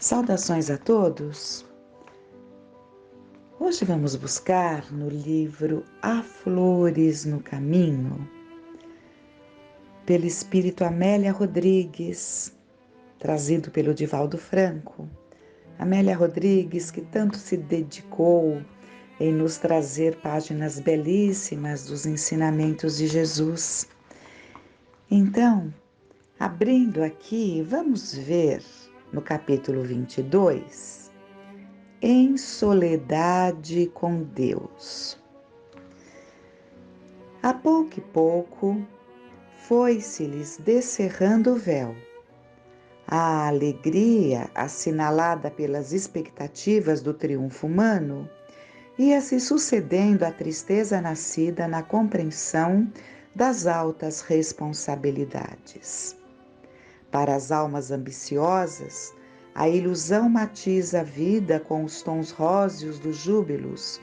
Saudações a todos! Hoje vamos buscar no livro Há Flores no Caminho, pelo espírito Amélia Rodrigues, trazido pelo Divaldo Franco. Amélia Rodrigues, que tanto se dedicou em nos trazer páginas belíssimas dos ensinamentos de Jesus. Então, abrindo aqui, vamos ver no capítulo 22, em soledade com Deus. A pouco e pouco foi-se-lhes descerrando o véu. A alegria, assinalada pelas expectativas do triunfo humano, ia-se sucedendo à tristeza nascida na compreensão das altas responsabilidades. Para as almas ambiciosas, a ilusão matiza a vida com os tons róseos dos júbilos,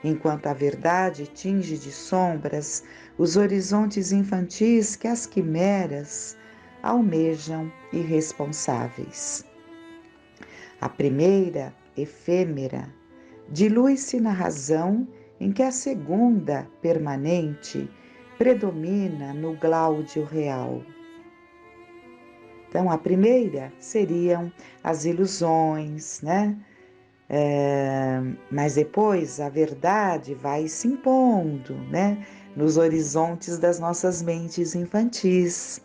enquanto a verdade tinge de sombras os horizontes infantis que as quimeras almejam irresponsáveis. A primeira, efêmera, dilui-se na razão em que a segunda, permanente, predomina no gláudio real. Então, a primeira seriam as ilusões, né? Mas depois a verdade vai se impondo, né? Nos horizontes das nossas mentes infantis.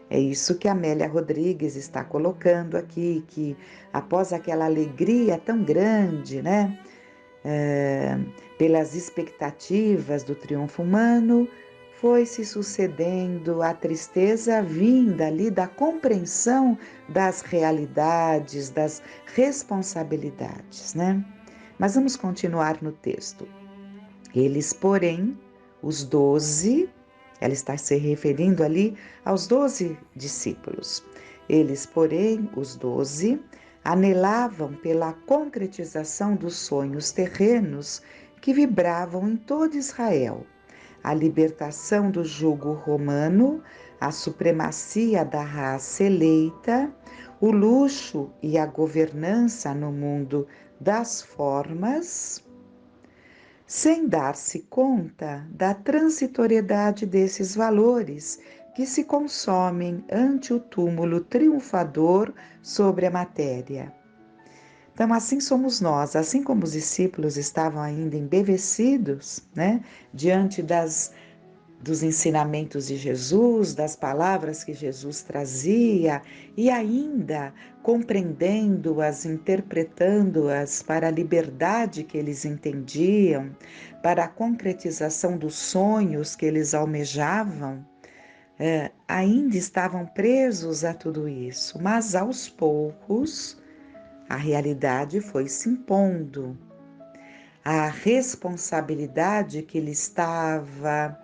É isso que Amélia Rodrigues está colocando aqui, que após aquela alegria tão grande, né? Pelas expectativas do triunfo humano, foi se sucedendo a tristeza vinda ali da compreensão das realidades, das responsabilidades, né? Mas vamos continuar no texto. Eles, porém, os 12, ela está se referindo ali aos 12 discípulos. Eles, porém, os 12, anelavam pela concretização dos sonhos terrenos que vibravam em todo Israel, a libertação do jugo romano, a supremacia da raça eleita, o luxo e a governança no mundo das formas, sem dar-se conta da transitoriedade desses valores que se consomem ante o túmulo triunfador sobre a matéria. Então, assim somos nós, assim como os discípulos estavam ainda embevecidos, né, diante dos ensinamentos de Jesus, das palavras que Jesus trazia e ainda compreendendo-as, interpretando-as para a liberdade que eles entendiam, para a concretização dos sonhos que eles almejavam, ainda estavam presos a tudo isso, mas aos poucos a realidade foi se impondo. A responsabilidade que lhe estava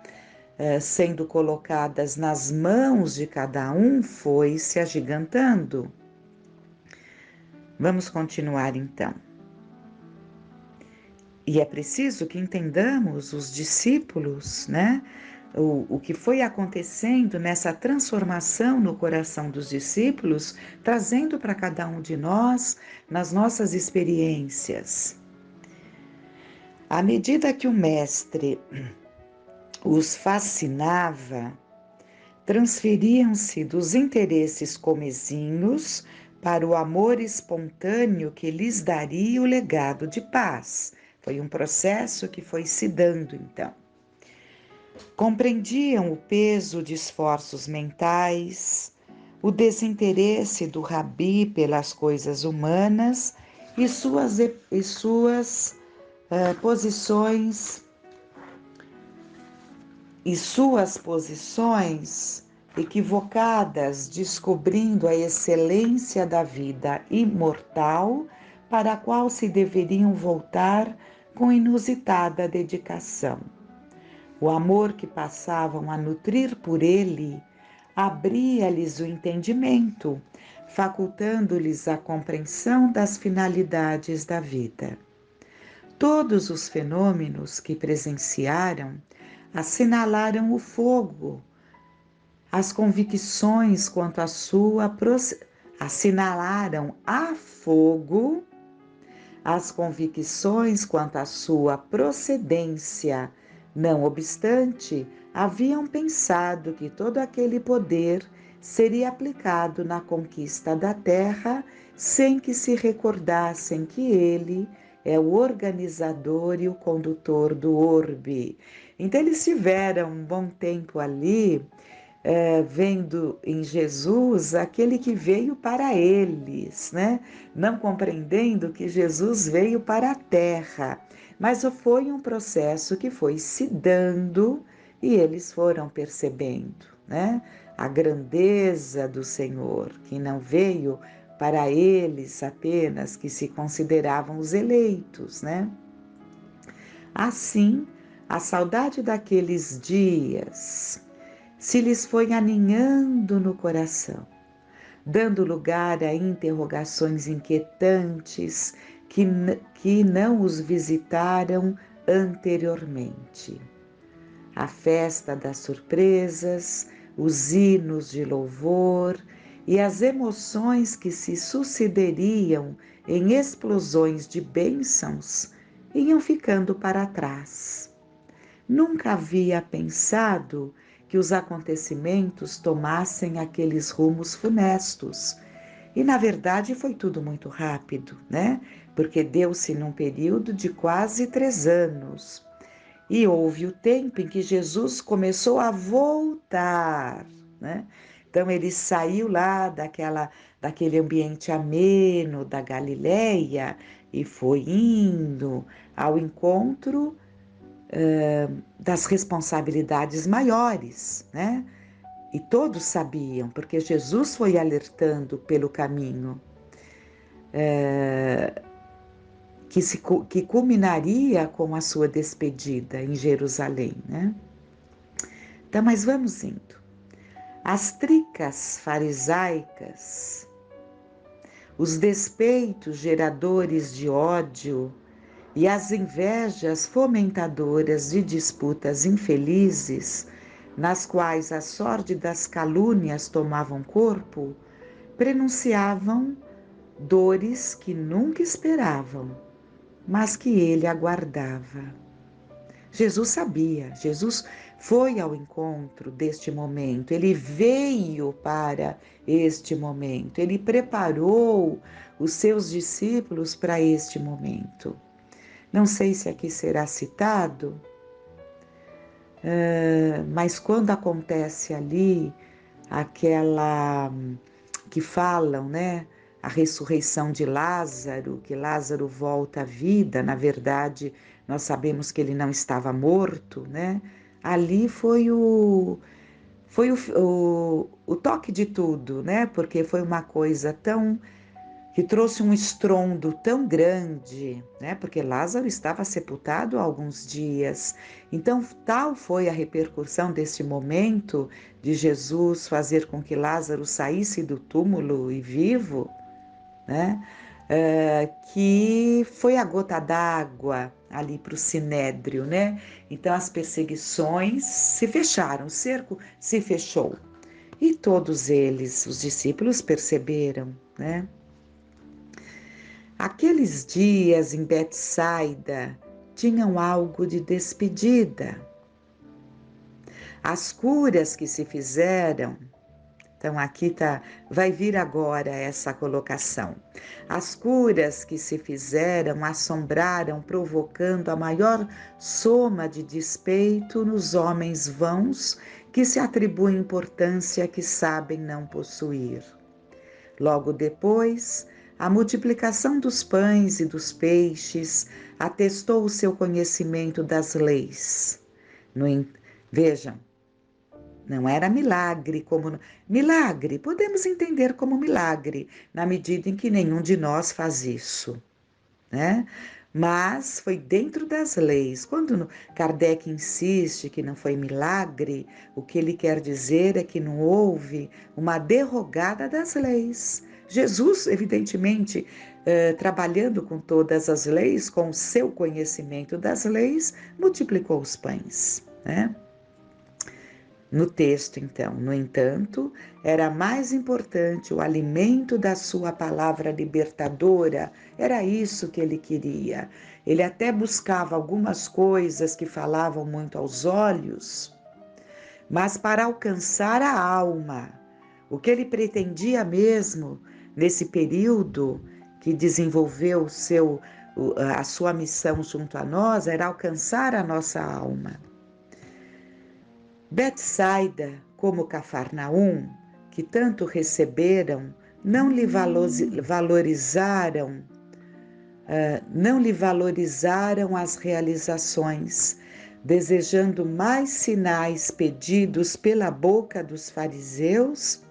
sendo colocadas nas mãos de cada um foi se agigantando. Vamos continuar então. E é preciso que entendamos os discípulos, né? O que foi acontecendo nessa transformação no coração dos discípulos, trazendo para cada um de nós nas nossas experiências. À medida que o Mestre os fascinava, transferiam-se dos interesses comezinhos para o amor espontâneo que lhes daria o legado de paz. Foi um processo que foi se dando, então. Compreendiam o peso de esforços mentais, o desinteresse do rabi pelas coisas humanas e suas posições equivocadas, descobrindo a excelência da vida imortal para a qual se deveriam voltar com inusitada dedicação. O amor que passavam a nutrir por ele abria-lhes o entendimento, facultando-lhes a compreensão das finalidades da vida. Todos os fenômenos que presenciaram assinalaram o fogo, as convicções quanto à sua assinalaram a fogo as convicções quanto à sua procedência. Não obstante, haviam pensado que todo aquele poder seria aplicado na conquista da terra sem que se recordassem que ele é o organizador e o condutor do orbe. Então eles tiveram um bom tempo ali, vendo em Jesus aquele que veio para eles, né? Não compreendendo que Jesus veio para a terra. Mas foi um processo que foi se dando e eles foram percebendo, né? A grandeza do Senhor, que não veio para eles apenas que se consideravam os eleitos, né? Assim, a saudade daqueles dias se lhes foi aninhando no coração, dando lugar a interrogações inquietantes que não os visitaram anteriormente. A festa das surpresas, os hinos de louvor e as emoções que se sucederiam em explosões de bênçãos iam ficando para trás. Nunca havia pensado que os acontecimentos tomassem aqueles rumos funestos. E, na verdade, foi tudo muito rápido, né? Porque deu-se num período de quase 3 anos. E houve o tempo em que Jesus começou a voltar, né? Então, ele saiu lá daquele ambiente ameno da Galileia e foi indo ao encontro das responsabilidades maiores, né? E todos sabiam, porque Jesus foi alertando pelo caminho, que culminaria com a sua despedida em Jerusalém, né? Então, mas vamos indo. As tricas farisaicas, os despeitos geradores de ódio e as invejas fomentadoras de disputas infelizes, nas quais as sórdidas calúnias tomavam corpo, prenunciavam dores que nunca esperavam, mas que ele aguardava. Jesus sabia, Jesus foi ao encontro deste momento, ele veio para este momento, ele preparou os seus discípulos para este momento. Não sei se aqui será citado, mas quando acontece ali aquela que falam, né? A ressurreição de Lázaro, que Lázaro volta à vida, na verdade, nós sabemos que ele não estava morto, né? Ali foi o toque de tudo, né? Porque foi uma coisa que trouxe um estrondo tão grande, né? Porque Lázaro estava sepultado há alguns dias. Então, tal foi a repercussão deste momento de Jesus fazer com que Lázaro saísse do túmulo e vivo, né? Que foi a gota d'água ali para o sinédrio, né? Então, as perseguições se fecharam, o cerco se fechou. E todos eles, os discípulos, perceberam, né? Aqueles dias em Betsaida tinham algo de despedida. As curas que se fizeram, então aqui vai vir agora essa colocação. As curas que se fizeram assombraram, provocando a maior soma de despeito nos homens vãos que se atribuem importância que sabem não possuir. Logo depois, a multiplicação dos pães e dos peixes atestou o seu conhecimento das leis. Vejam, não era milagre como... Milagre, podemos entender como milagre, na medida em que nenhum de nós faz isso, né? Mas foi dentro das leis. Quando Kardec insiste que não foi milagre, o que ele quer dizer é que não houve uma derrogada das leis. Jesus, evidentemente, trabalhando com todas as leis, com o seu conhecimento das leis, multiplicou os pães, né? No texto, então, no entanto, era mais importante o alimento da sua palavra libertadora, era isso que ele queria. Ele até buscava algumas coisas que falavam muito aos olhos, mas para alcançar a alma, o que ele pretendia mesmo nesse período que desenvolveu a sua missão junto a nós era alcançar a nossa alma. Betsaida, como Cafarnaum, que tanto receberam, não lhe valorizaram as realizações, desejando mais sinais pedidos pela boca dos fariseus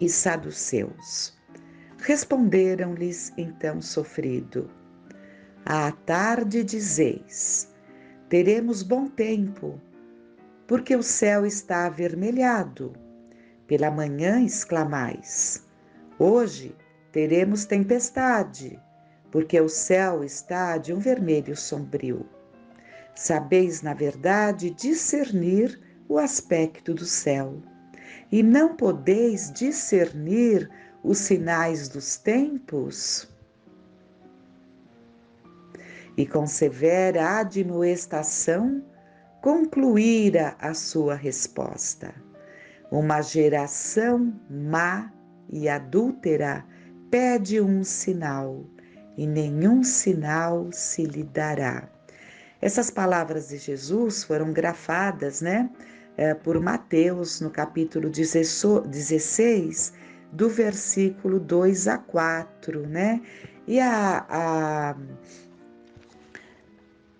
e saduceus. Responderam-lhes então sofrido: à tarde dizeis, teremos bom tempo, porque o céu está avermelhado. Pela manhã exclamais, hoje teremos tempestade, porque o céu está de um vermelho sombrio. Sabeis, na verdade, discernir o aspecto do céu, e não podeis discernir os sinais dos tempos? E com severa admoestação concluíra a sua resposta. Uma geração má e adúltera pede um sinal, e nenhum sinal se lhe dará. Essas palavras de Jesus foram grafadas, por Mateus, no capítulo 16, do versículo 2 a 4, E a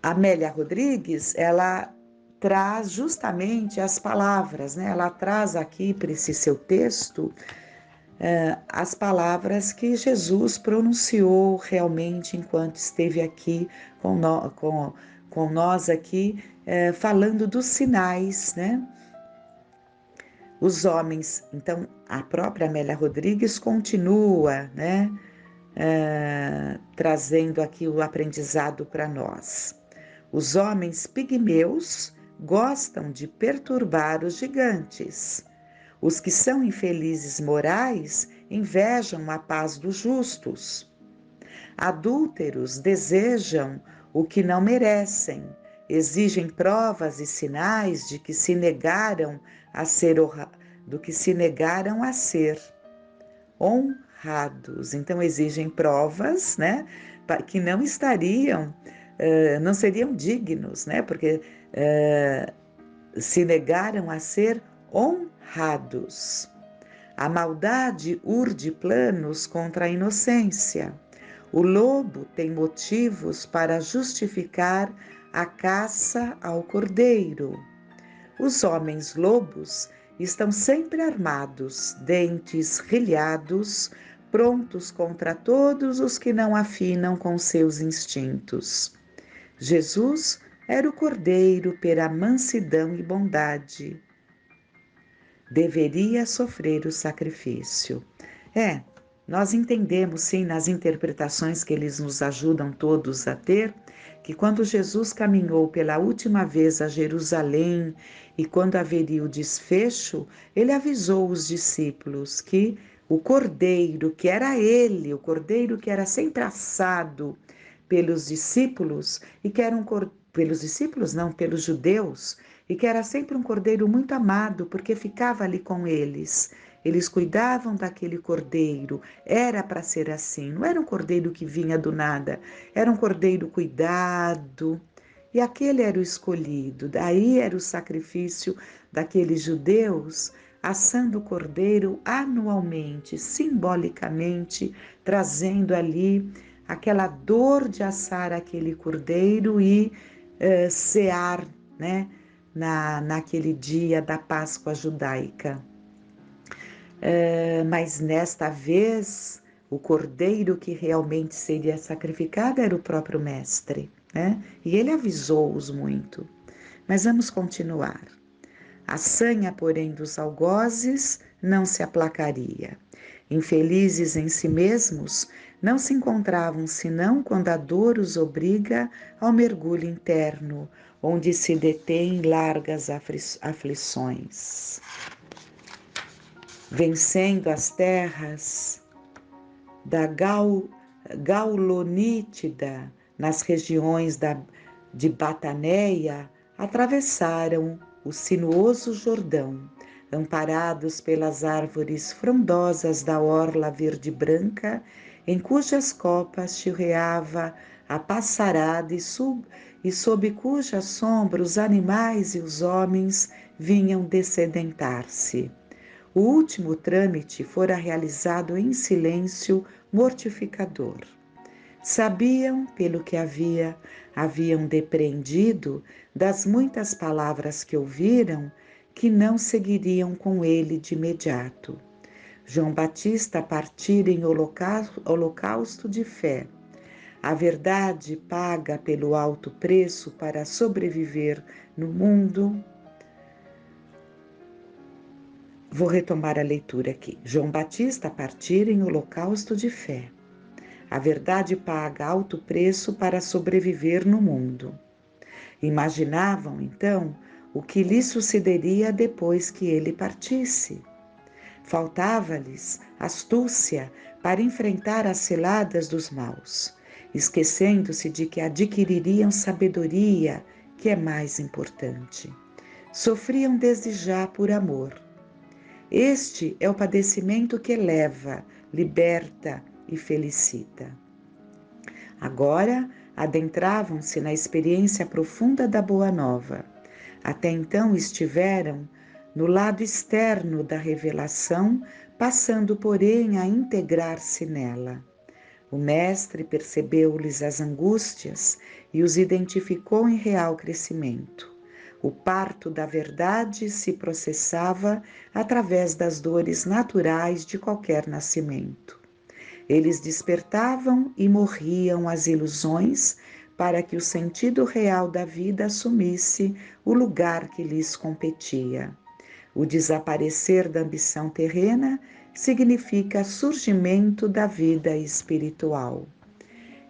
Amélia Rodrigues, ela traz justamente as palavras, Ela traz aqui para esse seu texto as palavras que Jesus pronunciou realmente enquanto esteve aqui com nós aqui, falando dos sinais, Os homens, então a própria Amélia Rodrigues continua, trazendo aqui o aprendizado para nós. Os homens pigmeus gostam de perturbar os gigantes. Os que são infelizes morais invejam a paz dos justos. Adúlteros desejam o que não merecem, exigem provas e sinais de que se negaram a ser honrados. Então exigem provas, que não seriam dignos, porque se negaram a ser honrados. A maldade urde planos contra a inocência. O lobo tem motivos para justificar a caça ao cordeiro. Os homens lobos estão sempre armados, dentes rilhados, prontos contra todos os que não afinam com seus instintos. Jesus era o cordeiro pela mansidão e bondade. Deveria sofrer o sacrifício. Nós entendemos, sim, nas interpretações que eles nos ajudam todos a ter, que quando Jesus caminhou pela última vez a Jerusalém e quando haveria o desfecho, ele avisou os discípulos que o cordeiro, que era ele, o cordeiro que era sempre assado pelos discípulos, e que era pelos discípulos não, pelos judeus, e que era sempre um cordeiro muito amado, porque ficava ali com eles. Eles cuidavam daquele cordeiro, era para ser assim, não era um cordeiro que vinha do nada, era um cordeiro cuidado, e aquele era o escolhido. Daí era o sacrifício daqueles judeus, assando o cordeiro anualmente, simbolicamente, trazendo ali aquela dor de assar aquele cordeiro e cear, naquele dia da Páscoa judaica. Mas nesta vez, o cordeiro que realmente seria sacrificado era o próprio Mestre, E ele avisou-os muito. Mas vamos continuar. A sanha, porém, dos algozes não se aplacaria. Infelizes em si mesmos, não se encontravam senão quando a dor os obriga ao mergulho interno, onde se detêm largas aflições. Vencendo as terras da gaulonítida nas regiões de Bataneia, atravessaram o sinuoso Jordão, amparados pelas árvores frondosas da orla verde-branca, em cujas copas chorreava a passarada e sob cuja sombra os animais e os homens vinham dessedentar-se. O último trâmite fora realizado em silêncio mortificador. Sabiam, pelo que haviam depreendido das muitas palavras que ouviram, que não seguiriam com ele de imediato. João Batista partira em holocausto de fé. A verdade paga pelo alto preço para sobreviver no mundo. Vou retomar a leitura aqui. João Batista partira em holocausto de fé. A verdade paga alto preço para sobreviver no mundo. Imaginavam, então, o que lhe sucederia depois que ele partisse. Faltava-lhes astúcia para enfrentar as ciladas dos maus, esquecendo-se de que adquiririam sabedoria, que é mais importante. Sofriam desde já por amor. Este é o padecimento que eleva, liberta e felicita. Agora adentravam-se na experiência profunda da Boa Nova. Até então estiveram no lado externo da revelação, passando, porém, a integrar-se nela. O Mestre percebeu-lhes as angústias e os identificou em real crescimento. O parto da verdade se processava através das dores naturais de qualquer nascimento. Eles despertavam e morriam as ilusões para que o sentido real da vida assumisse o lugar que lhes competia. O desaparecer da ambição terrena significa surgimento da vida espiritual.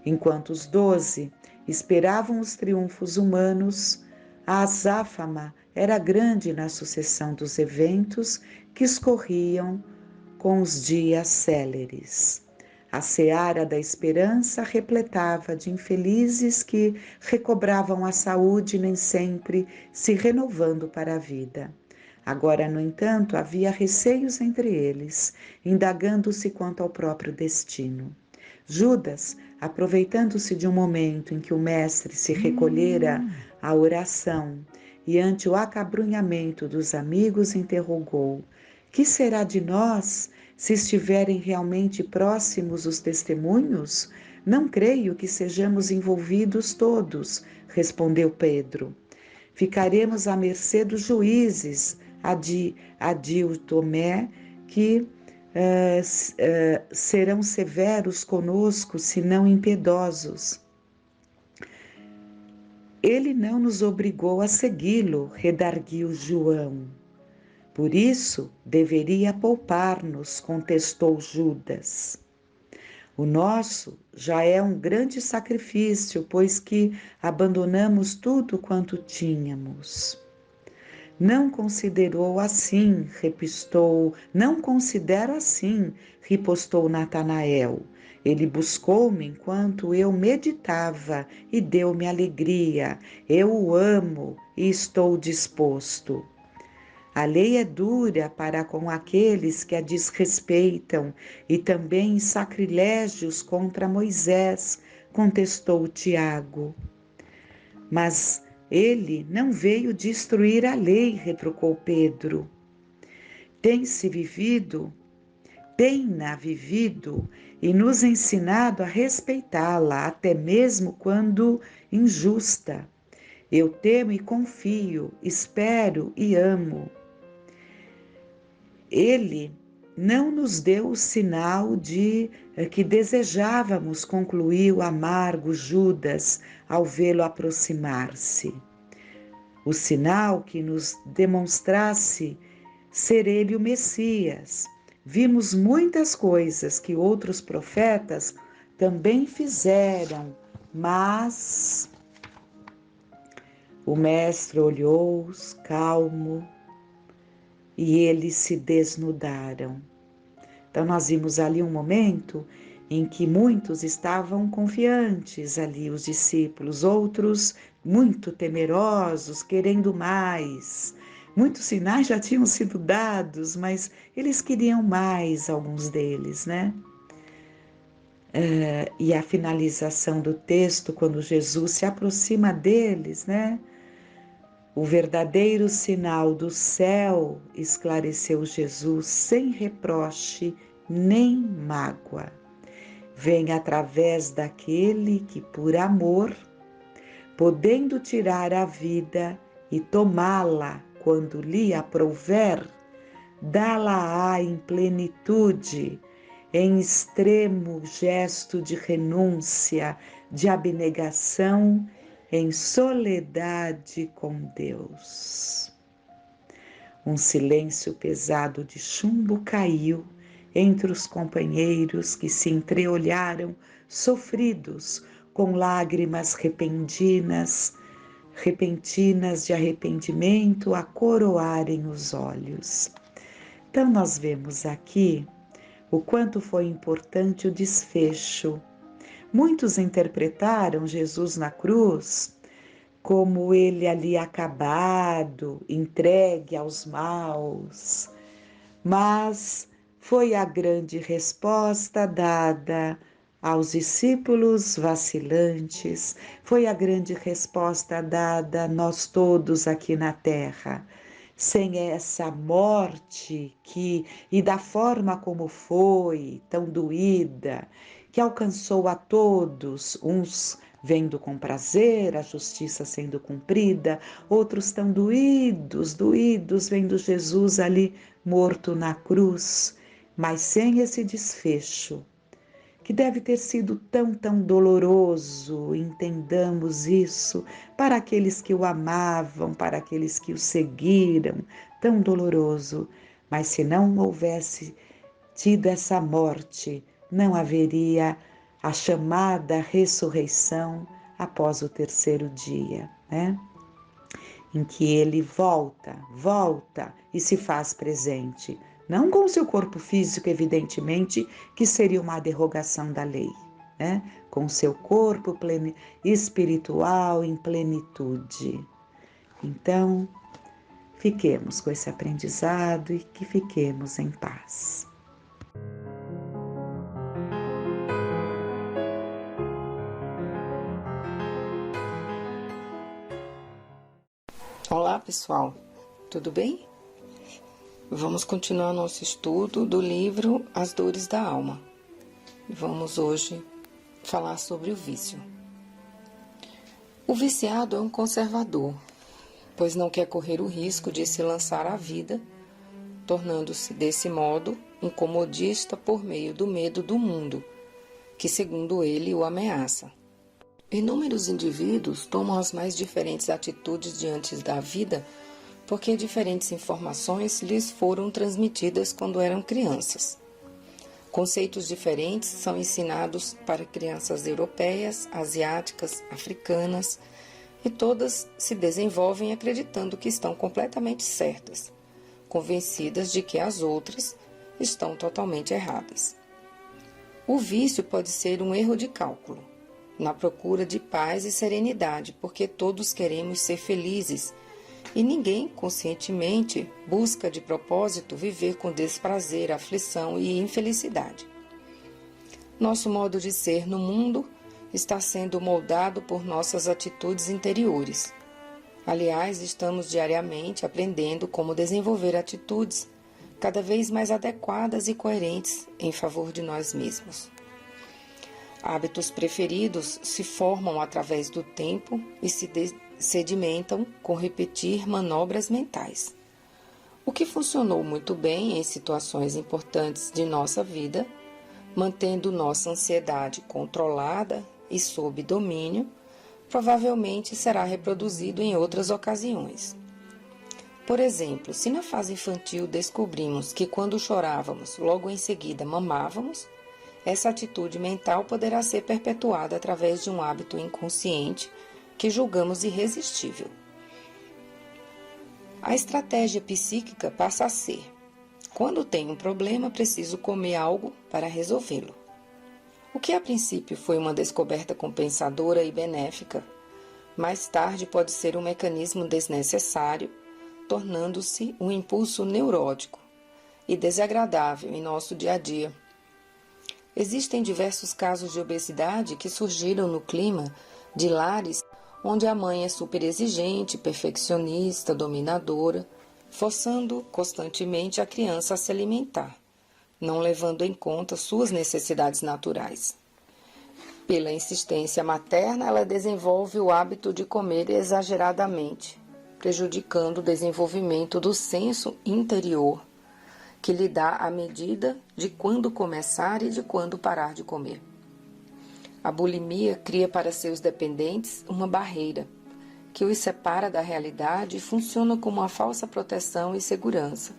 Enquanto os 12 esperavam os triunfos humanos, a azáfama era grande na sucessão dos eventos que escorriam com os dias céleres. A seara da esperança repletava de infelizes que recobravam a saúde, nem sempre se renovando para a vida. Agora, no entanto, havia receios entre eles, indagando-se quanto ao próprio destino. Judas, aproveitando-se de um momento em que o mestre se recolhera à oração e ante o acabrunhamento dos amigos, interrogou: que será de nós se estiverem realmente próximos os testemunhos? Não creio que sejamos envolvidos todos, respondeu Pedro. Ficaremos à mercê dos juízes, adiu Tomé, que serão severos conosco, se não impiedosos. Ele não nos obrigou a segui-lo, redarguiu João. Por isso, deveria poupar-nos, contestou Judas. O nosso já é um grande sacrifício, pois que abandonamos tudo quanto tínhamos. Não considero assim, ripostou Natanael. Ele buscou-me enquanto eu meditava e deu-me alegria. Eu o amo e estou disposto. A lei é dura para com aqueles que a desrespeitam e também sacrilégios contra Moisés, contestou Tiago. Mas ele não veio destruir a lei, retrucou Pedro. Tem-na vivido e nos ensinado a respeitá-la, até mesmo quando injusta. Eu temo e confio, espero e amo. Ele não nos deu o sinal de que desejávamos, concluiu o amargo Judas ao vê-lo aproximar-se. O sinal que nos demonstrasse ser ele o Messias. vimos muitas coisas que outros profetas também fizeram, mas o mestre olhou-os calmo e eles se desnudaram. Então nós vimos ali um momento em que muitos estavam confiantes ali, os discípulos, outros muito temerosos, querendo mais. Muitos sinais já tinham sido dados, mas eles queriam mais, alguns deles, né? E a finalização do texto, quando Jesus se aproxima deles, né? O verdadeiro sinal do céu, esclareceu Jesus, sem reproche nem mágoa. Vem através daquele que, por amor, podendo tirar a vida e tomá-la quando lhe aprouver, dá-la-á em plenitude, em extremo gesto de renúncia, de abnegação, em soledade com Deus. Um silêncio pesado de chumbo caiu entre os companheiros que se entreolharam, sofridos, com lágrimas repentinas de arrependimento a coroarem os olhos. Então nós vemos aqui o quanto foi importante o desfecho. Muitos interpretaram Jesus na cruz como ele ali acabado, entregue aos maus, mas foi a grande resposta dada aos discípulos vacilantes, foi a grande resposta dada a nós todos aqui na terra. Sem essa morte e da forma como foi, tão doída, que alcançou a todos, uns vendo com prazer a justiça sendo cumprida, outros tão doídos, vendo Jesus ali morto na cruz, mas sem esse desfecho, que deve ter sido tão doloroso, entendamos isso, para aqueles que o amavam, para aqueles que o seguiram, tão doloroso. Mas se não houvesse tido essa morte, não haveria a chamada ressurreição após o terceiro dia, né? Em que ele volta e se faz presente. Não com o seu corpo físico, evidentemente, que seria uma derrogação da lei, né? Com o seu corpo espiritual em plenitude. Então, fiquemos com esse aprendizado e que fiquemos em paz. Olá pessoal, tudo bem? Vamos continuar nosso estudo do livro As Dores da Alma. Vamos hoje falar sobre o vício. O viciado é um conservador, pois não quer correr o risco de se lançar à vida, tornando-se desse modo um comodista por meio do medo do mundo, que segundo ele o ameaça. Inúmeros indivíduos tomam as mais diferentes atitudes diante da vida porque diferentes informações lhes foram transmitidas quando eram crianças. Conceitos diferentes são ensinados para crianças europeias, asiáticas, africanas, e todas se desenvolvem acreditando que estão completamente certas, convencidas de que as outras estão totalmente erradas. O vício pode ser um erro de cálculo, na procura de paz e serenidade, porque todos queremos ser felizes e ninguém conscientemente busca de propósito viver com desprazer, aflição e infelicidade. Nosso modo de ser no mundo está sendo moldado por nossas atitudes interiores. Aliás, estamos diariamente aprendendo como desenvolver atitudes cada vez mais adequadas e coerentes em favor de nós mesmos. Hábitos preferidos se formam através do tempo e se sedimentam com repetir manobras mentais. O que funcionou muito bem em situações importantes de nossa vida, mantendo nossa ansiedade controlada e sob domínio, provavelmente será reproduzido em outras ocasiões. Por exemplo, se na fase infantil descobrimos que quando chorávamos, logo em seguida mamávamos, essa atitude mental poderá ser perpetuada através de um hábito inconsciente que julgamos irresistível. A estratégia psíquica passa a ser: quando tenho um problema, preciso comer algo para resolvê-lo. O que a princípio foi uma descoberta compensadora e benéfica, mais tarde pode ser um mecanismo desnecessário, tornando-se um impulso neurótico e desagradável em nosso dia a dia. Existem diversos casos de obesidade que surgiram no clima de lares onde a mãe é superexigente, perfeccionista, dominadora, forçando constantemente a criança a se alimentar, não levando em conta suas necessidades naturais. Pela insistência materna, ela desenvolve o hábito de comer exageradamente, prejudicando o desenvolvimento do senso interior, que lhe dá a medida de quando começar e de quando parar de comer. A bulimia cria para seus dependentes uma barreira, que os separa da realidade e funciona como uma falsa proteção e segurança,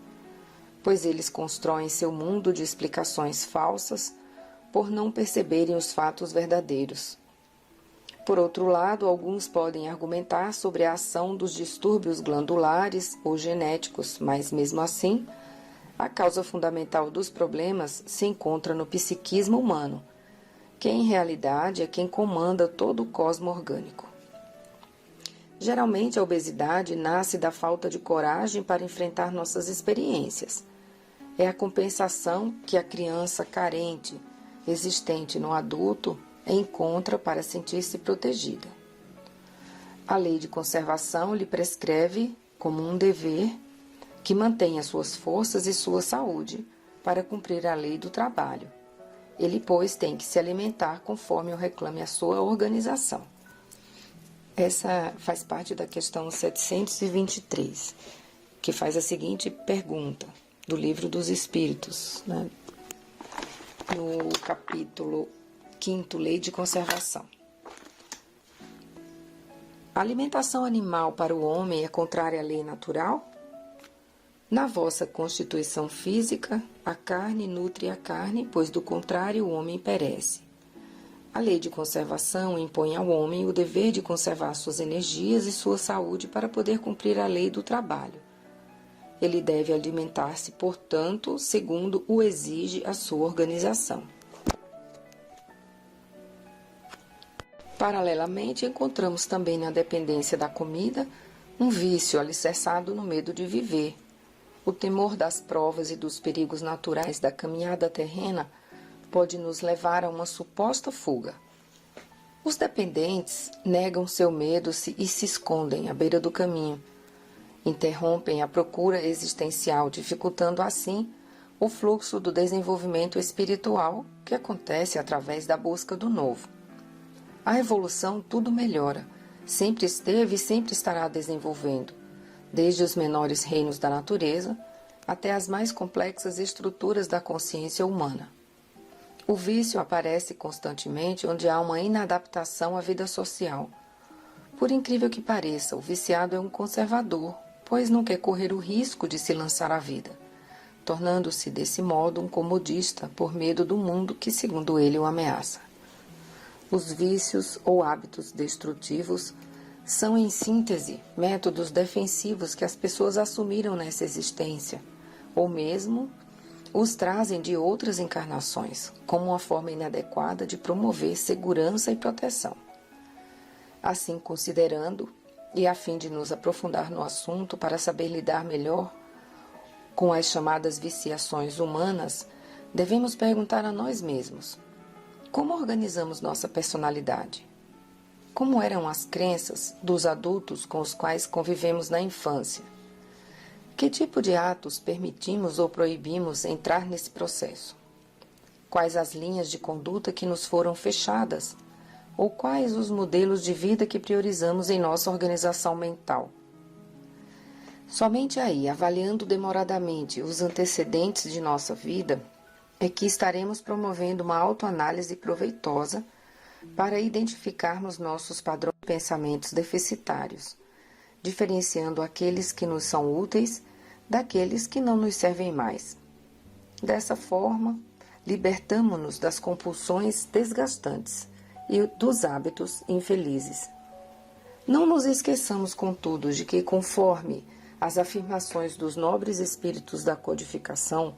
pois eles constroem seu mundo de explicações falsas por não perceberem os fatos verdadeiros. Por outro lado, alguns podem argumentar sobre a ação dos distúrbios glandulares ou genéticos, mas mesmo assim, a causa fundamental dos problemas se encontra no psiquismo humano, que em realidade é quem comanda todo o cosmo orgânico. Geralmente a obesidade nasce da falta de coragem para enfrentar nossas experiências. É a compensação que a criança carente, existente no adulto, encontra para sentir-se protegida. A lei de conservação lhe prescreve, como um dever, que mantenha suas forças e sua saúde para cumprir a lei do trabalho. Ele, pois, tem que se alimentar conforme o reclame a sua organização. Essa faz parte da questão 723, que faz a seguinte pergunta, do Livro dos Espíritos, né? No capítulo 5º, Lei de Conservação. A alimentação animal para o homem é contrária à lei natural? Na vossa constituição física, a carne nutre a carne, pois do contrário o homem perece. A lei de conservação impõe ao homem o dever de conservar suas energias e sua saúde para poder cumprir a lei do trabalho. Ele deve alimentar-se, portanto, segundo o exige a sua organização. Paralelamente, encontramos também na dependência da comida um vício alicerçado no medo de viver. O temor das provas e dos perigos naturais da caminhada terrena pode nos levar a uma suposta fuga. Os dependentes negam seu medo e se escondem à beira do caminho. Interrompem a procura existencial, dificultando assim o fluxo do desenvolvimento espiritual que acontece através da busca do novo. A evolução tudo melhora, sempre esteve e sempre estará desenvolvendo, desde os menores reinos da natureza até as mais complexas estruturas da consciência humana. O vício aparece constantemente onde há uma inadaptação à vida social. Por incrível que pareça, o viciado é um conservador, pois não quer correr o risco de se lançar à vida, tornando-se desse modo um comodista por medo do mundo que, segundo ele, o ameaça. Os vícios ou hábitos destrutivos são, em síntese, métodos defensivos que as pessoas assumiram nessa existência, ou mesmo os trazem de outras encarnações, como uma forma inadequada de promover segurança e proteção. Assim, considerando, e a fim de nos aprofundar no assunto para saber lidar melhor com as chamadas viciações humanas, devemos perguntar a nós mesmos: como organizamos nossa personalidade? Como eram as crenças dos adultos com os quais convivemos na infância? Que tipo de atos permitimos ou proibimos entrar nesse processo? Quais as linhas de conduta que nos foram fechadas? Ou quais os modelos de vida que priorizamos em nossa organização mental? Somente aí, avaliando demoradamente os antecedentes de nossa vida, é que estaremos promovendo uma autoanálise proveitosa para identificarmos nossos padrões de pensamentos deficitários diferenciando aqueles que nos são úteis daqueles que não nos servem mais. Dessa forma, libertamo-nos das compulsões desgastantes e dos hábitos infelizes. Não nos esqueçamos, contudo, de que, conforme as afirmações dos nobres espíritos da codificação,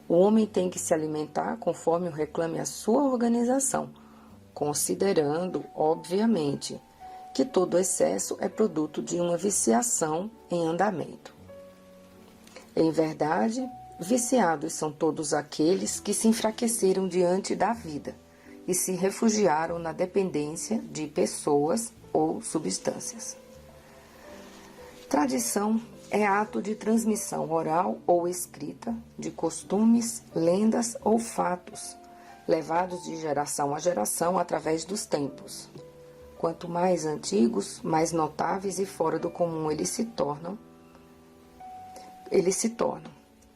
o homem tem que se alimentar conforme o reclame a sua organização, considerando, obviamente, que todo excesso é produto de uma viciação em andamento. Em verdade, viciados são todos aqueles que se enfraqueceram diante da vida e se refugiaram na dependência de pessoas ou substâncias. Tradição é ato de transmissão oral ou escrita de costumes, lendas ou fatos, levados de geração a geração através dos tempos. Quanto mais antigos, mais notáveis e fora do comum eles se tornam.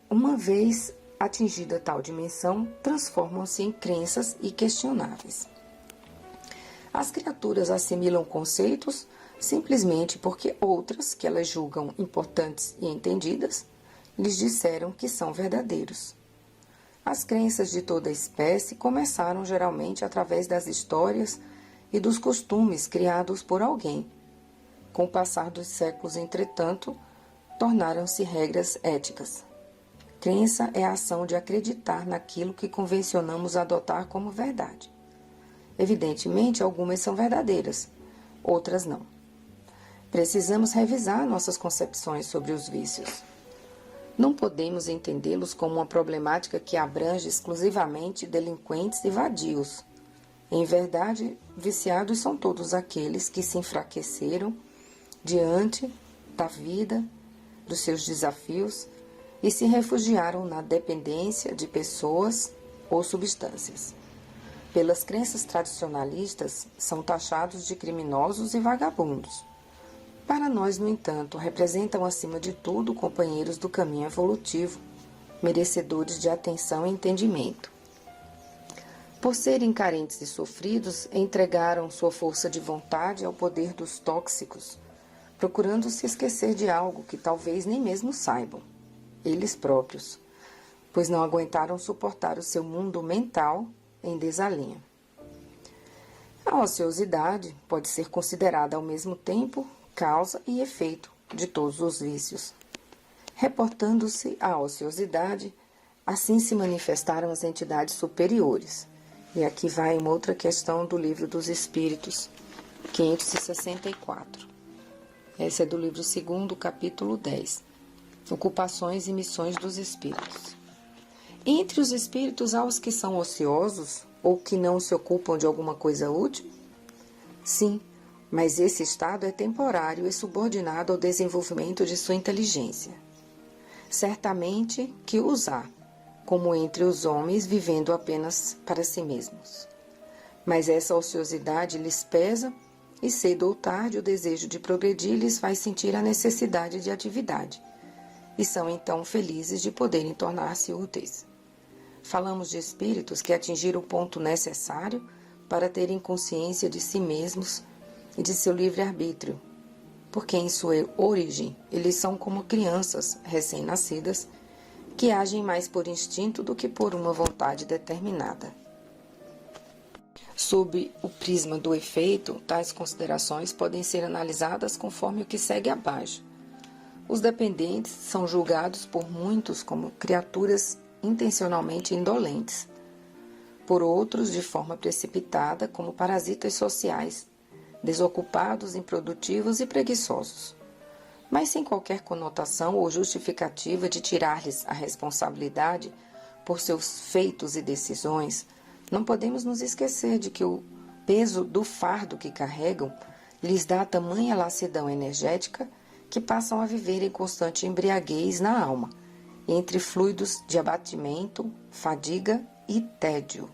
Uma vez atingida tal dimensão, transformam-se em crenças questionáveis. As criaturas assimilam conceitos simplesmente porque outras, que elas julgam importantes e entendidas, lhes disseram que são verdadeiros. As crenças de toda espécie começaram geralmente através das histórias e dos costumes criados por alguém. Com o passar dos séculos, entretanto, tornaram-se regras éticas. Crença é a ação de acreditar naquilo que convencionamos adotar como verdade. Evidentemente, algumas são verdadeiras, outras não. Precisamos revisar nossas concepções sobre os vícios. Não podemos entendê-los como uma problemática que abrange exclusivamente delinquentes e vadios. Em verdade, viciados são todos aqueles que se enfraqueceram diante da vida, dos seus desafios e se refugiaram na dependência de pessoas ou substâncias. Pelas crenças tradicionalistas, são taxados de criminosos e vagabundos. Para nós, no entanto, representam acima de tudo companheiros do caminho evolutivo, merecedores de atenção e entendimento. Por serem carentes e sofridos, entregaram sua força de vontade ao poder dos tóxicos, procurando se esquecer de algo que talvez nem mesmo saibam, eles próprios, pois não aguentaram suportar o seu mundo mental em desalinho. A ociosidade pode ser considerada ao mesmo tempo causa e efeito de todos os vícios. Reportando-se à ociosidade, assim se manifestaram as entidades superiores. E aqui vai uma outra questão do Livro dos Espíritos, 564. Essa é do livro 2º, capítulo 10. Ocupações e missões dos espíritos. Entre os espíritos há os que são ociosos ou que não se ocupam de alguma coisa útil? Sim, mas esse estado é temporário e subordinado ao desenvolvimento de sua inteligência. Certamente que os há, como entre os homens vivendo apenas para si mesmos. Mas essa ociosidade lhes pesa e cedo ou tarde o desejo de progredir lhes faz sentir a necessidade de atividade. E são então felizes de poderem tornar-se úteis. Falamos de espíritos que atingiram o ponto necessário para terem consciência de si mesmos e de seu livre-arbítrio, porque em sua origem eles são como crianças recém-nascidas que agem mais por instinto do que por uma vontade determinada. Sob o prisma do efeito, tais considerações podem ser analisadas conforme o que segue abaixo. Os dependentes são julgados por muitos como criaturas intencionalmente indolentes, por outros de forma precipitada como parasitas sociais, desocupados, improdutivos e preguiçosos, mas sem qualquer conotação ou justificativa de tirar-lhes a responsabilidade por seus feitos e decisões. Não podemos nos esquecer de que o peso do fardo que carregam lhes dá tamanha lassidão energética que passam a viver em constante embriaguez na alma, entre fluidos de abatimento, fadiga e tédio.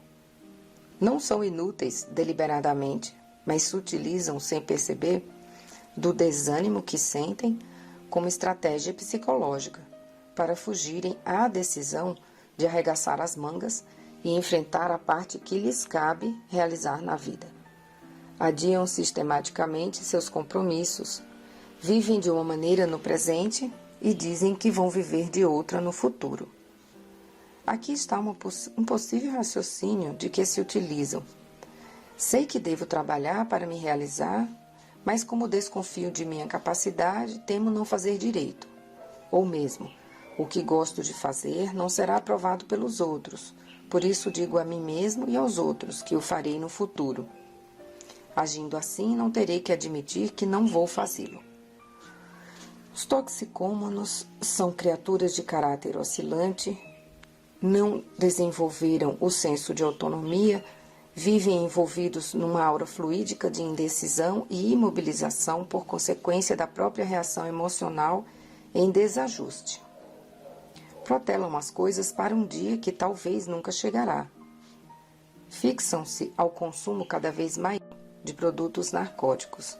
Não são inúteis deliberadamente, mas se utilizam sem perceber do desânimo que sentem como estratégia psicológica para fugirem à decisão de arregaçar as mangas e enfrentar a parte que lhes cabe realizar na vida. Adiam sistematicamente seus compromissos, Vivem de uma maneira no presente e dizem que vão viver de outra no futuro. Aqui está um possível raciocínio de que se utilizam. Sei que devo trabalhar para me realizar, mas como desconfio de minha capacidade, temo não fazer direito. Ou mesmo, o que gosto de fazer não será aprovado pelos outros, por isso digo a mim mesmo e aos outros que o farei no futuro. Agindo assim, não terei que admitir que não vou fazê-lo. Os toxicômanos são criaturas de caráter oscilante, não desenvolveram o senso de autonomia, vivem envolvidos numa aura fluídica de indecisão e imobilização por consequência da própria reação emocional em desajuste. Protelam as coisas para um dia que talvez nunca chegará. Fixam-se ao consumo cada vez maior de produtos narcóticos,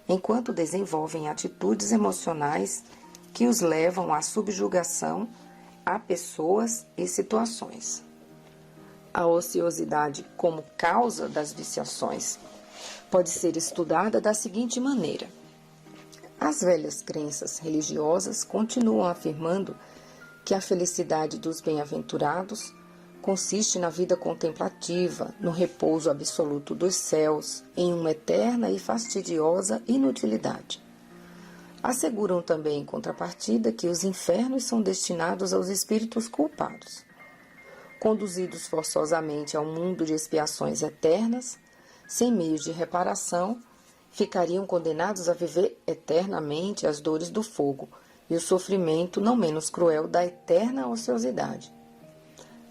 enquanto desenvolvem atitudes emocionais que os levam à subjugação a pessoas e situações. A ociosidade como causa das viciações pode ser estudada da seguinte maneira. As velhas crenças religiosas continuam afirmando que a felicidade dos bem-aventurados consiste na vida contemplativa, no repouso absoluto dos céus, em uma eterna e fastidiosa inutilidade. Asseguram também, em contrapartida, que os infernos são destinados aos espíritos culpados. Conduzidos forçosamente a um mundo de expiações eternas, sem meios de reparação, ficariam condenados a viver eternamente as dores do fogo e o sofrimento não menos cruel da eterna ociosidade.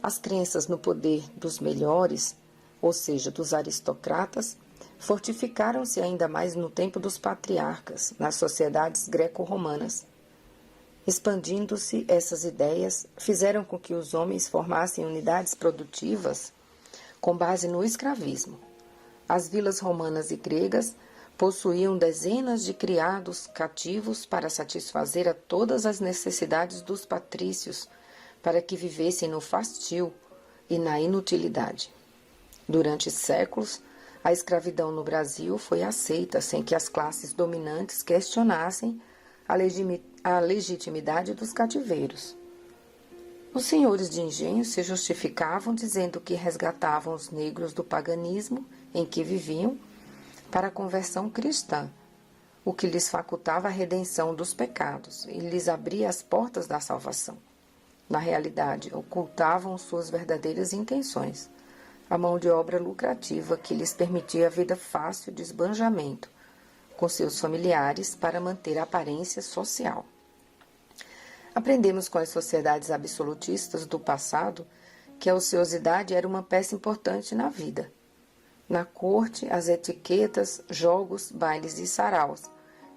As crenças no poder dos melhores, ou seja, dos aristocratas, fortificaram-se ainda mais no tempo dos patriarcas, nas sociedades greco-romanas. Expandindo-se essas ideias, fizeram com que os homens formassem unidades produtivas com base no escravismo. As vilas romanas e gregas possuíam dezenas de criados cativos para satisfazer a todas as necessidades dos patrícios, para que vivessem no fastio e na inutilidade. Durante séculos, a escravidão no Brasil foi aceita sem que as classes dominantes questionassem a legitimidade dos cativeiros. Os senhores de engenho se justificavam dizendo que resgatavam os negros do paganismo em que viviam para a conversão cristã, o que lhes facultava a redenção dos pecados e lhes abria as portas da salvação. Na realidade, ocultavam suas verdadeiras intenções, a mão de obra lucrativa que lhes permitia a vida fácil de esbanjamento com seus familiares para manter a aparência social. Aprendemos com as sociedades absolutistas do passado que a ociosidade era uma peça importante na vida. Na corte, as etiquetas, jogos, bailes e saraus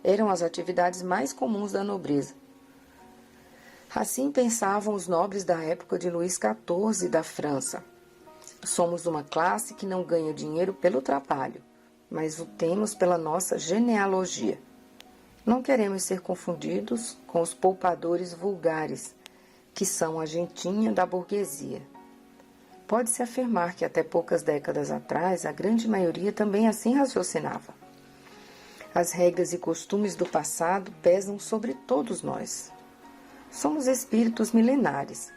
eram as atividades mais comuns da nobreza. Assim pensavam os nobres da época de Luís XIV da França. Somos uma classe que não ganha dinheiro pelo trabalho, mas o temos pela nossa genealogia. Não queremos ser confundidos com os poupadores vulgares, que são a gentinha da burguesia. Pode-se afirmar que até poucas décadas atrás a grande maioria também assim raciocinava. As regras e costumes do passado pesam sobre todos nós. Somos espíritos milenares,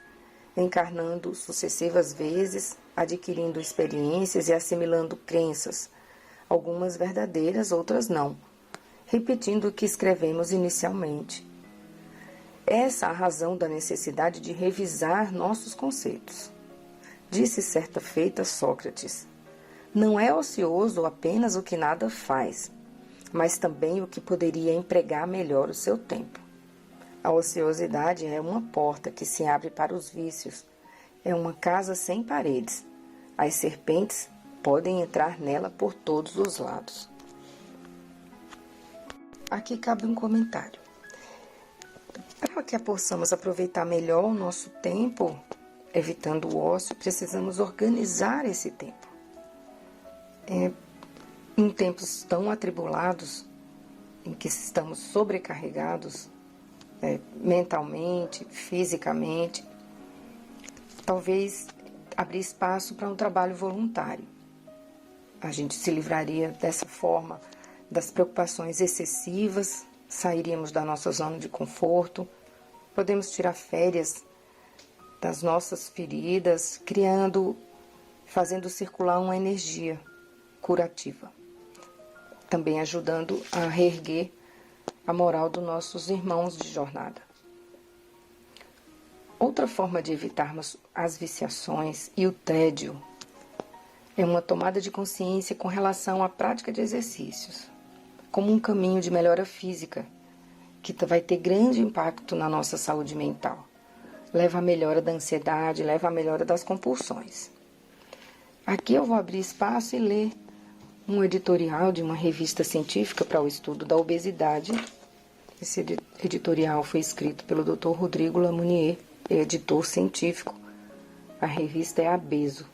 encarnando sucessivas vezes, adquirindo experiências e assimilando crenças, algumas verdadeiras, outras não, repetindo o que escrevemos inicialmente. Essa é a razão da necessidade de revisar nossos conceitos. Disse certa feita Sócrates: não é ocioso apenas o que nada faz, mas também o que poderia empregar melhor o seu tempo. A ociosidade é uma porta que se abre para os vícios, é uma casa sem paredes. As serpentes podem entrar nela por todos os lados. Aqui cabe um comentário. Para que possamos aproveitar melhor o nosso tempo, evitando o ócio, precisamos organizar esse tempo. Em tempos tão atribulados, em que estamos sobrecarregados, mentalmente, fisicamente, talvez abrir espaço para um trabalho voluntário. A gente se livraria dessa forma das preocupações excessivas sairíamos da nossa zona de conforto, podemos tirar férias das nossas feridas, fazendo circular uma energia curativa, também ajudando a reerguer a moral dos nossos irmãos de jornada. Outra forma de evitarmos as viciações e o tédio é uma tomada de consciência com relação à prática de exercícios, como um caminho de melhora física, que vai ter grande impacto na nossa saúde mental. Leva à melhora da ansiedade, leva à melhora das compulsões. Aqui eu vou abrir espaço e ler um editorial de uma revista científica para o estudo da obesidade. Esse editorial foi escrito pelo Dr. Rodrigo Lamounier, editor científico. A revista é Abeso.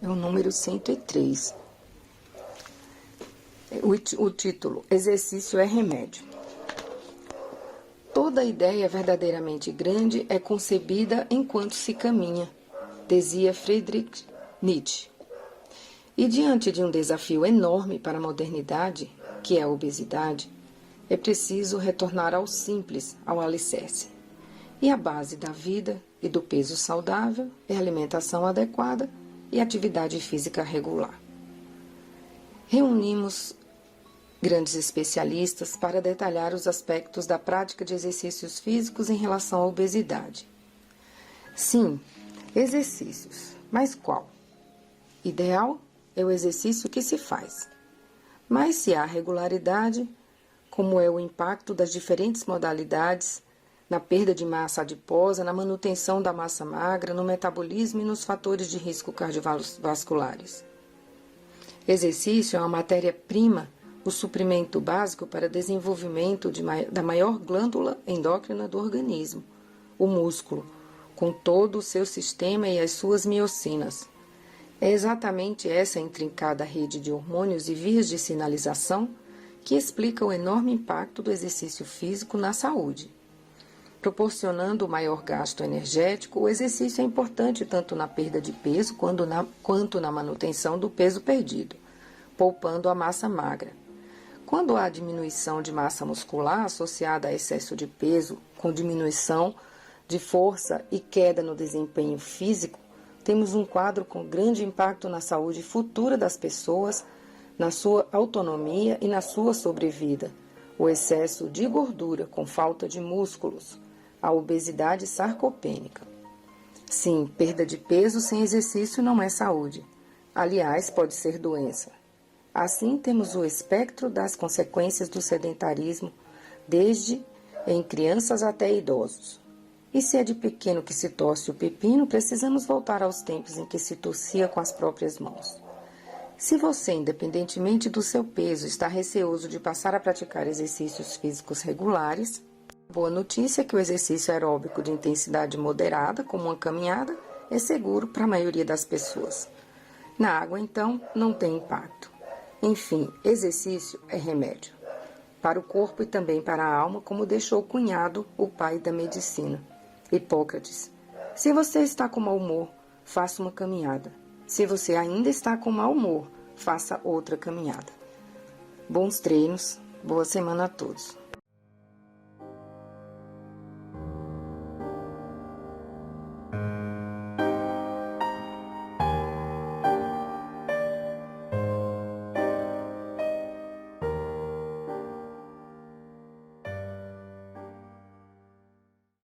É o número 103. O título: Exercício é remédio. Toda ideia verdadeiramente grande é concebida enquanto se caminha, dizia Friedrich Nietzsche. E diante de um desafio enorme para a modernidade, que é a obesidade, é preciso retornar ao simples, ao alicerce. E a base da vida e do peso saudável é alimentação adequada e atividade física regular. Reunimos grandes especialistas para detalhar os aspectos da prática de exercícios físicos em relação à obesidade. Sim, exercícios, mas qual? Ideal é o exercício que se faz. Mas se há regularidade, como é o impacto das diferentes modalidades na perda de massa adiposa, na manutenção da massa magra, no metabolismo e nos fatores de risco cardiovasculares. Exercício é uma matéria-prima, o suprimento básico para desenvolvimento da maior glândula endócrina do organismo, o músculo, com todo o seu sistema e as suas miocinas. É exatamente essa intrincada rede de hormônios e vias de sinalização que explica o enorme impacto do exercício físico na saúde. Proporcionando o maior gasto energético, o exercício é importante tanto na perda de peso quanto na manutenção do peso perdido, poupando a massa magra. Quando há diminuição de massa muscular associada a excesso de peso, com diminuição de força e queda no desempenho físico, temos um quadro com grande impacto na saúde futura das pessoas, na sua autonomia e na sua sobrevida. O excesso de gordura com falta de músculos, a obesidade sarcopênica. Sim, perda de peso sem exercício não é saúde. Aliás, pode ser doença. Assim, temos o espectro das consequências do sedentarismo, desde em crianças até idosos. E se é de pequeno que se torce o pepino, precisamos voltar aos tempos em que se torcia com as próprias mãos. Se você, independentemente do seu peso, está receoso de passar a praticar exercícios físicos regulares, boa notícia é que o exercício aeróbico de intensidade moderada, como uma caminhada, é seguro para a maioria das pessoas. Na água, então, não tem impacto. Enfim, exercício é remédio. Para o corpo e também para a alma, como deixou o cunhado, o pai da medicina, Hipócrates. Se você está com mau humor, faça uma caminhada. Se você ainda está com mau humor, faça outra caminhada. Bons treinos, boa semana a todos.